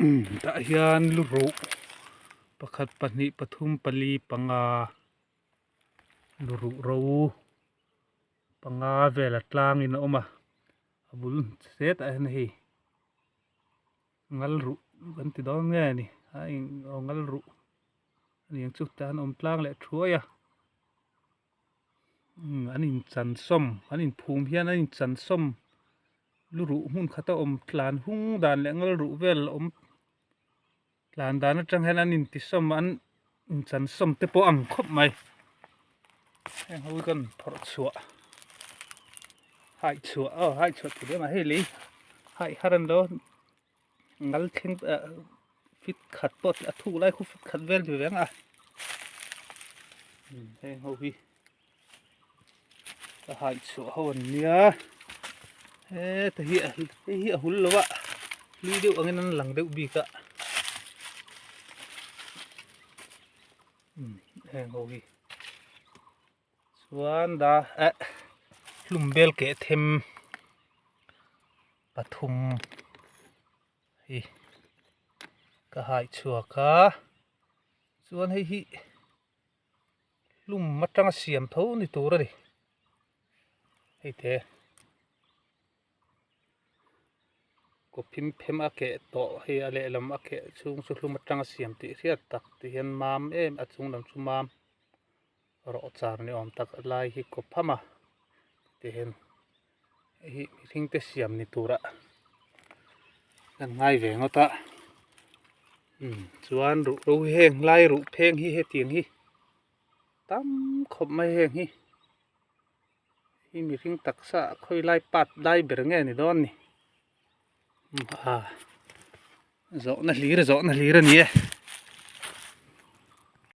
ta hian luru pakhat pahnih pathum pali panga luru ro panga vela tlangin a awma a bul setah hian hei ngal ru kan ti dawn nge ni a in ngal ru niang chu tan awm tlang leh thuaya an in chan som an in phum hian an in chan som luru hmun khata awm tlan hung dan leh ngal ru vel awm tlan dan atang hian an in ti som an in chan som te pawh ang khawp mai heng ho kan phorh chhuah hai chhuah ti deuh hei lei hai haran lo ngal thleng fit khat pawh a thu lai khu fit khat vel ti veng a heng ho hi ta hai chhuah ho an nia ta hi a hul lowa lui deuh angin an lang deuh bik a heng ho hi chuan da hlum bel ke them pathum hi ka hai chhuah kha chuan hi hlum atanga siam tho ni tur ani hei te kopim phem a ke to hei a lehlam a ke chung chu hlum atanga siam tih hriat tak ti hian mam em a chung lam chu mam ro char ni awm tak lai hi kop phama ti hian hi mihring te siam ni tura kan ngai ve ngota chuan ru ro heng lai ru pheng hi he tiang hi tam khop mai heng hi mihring taksa khoi lai pat lai ber nge ni dawn ni zawh na hlir ani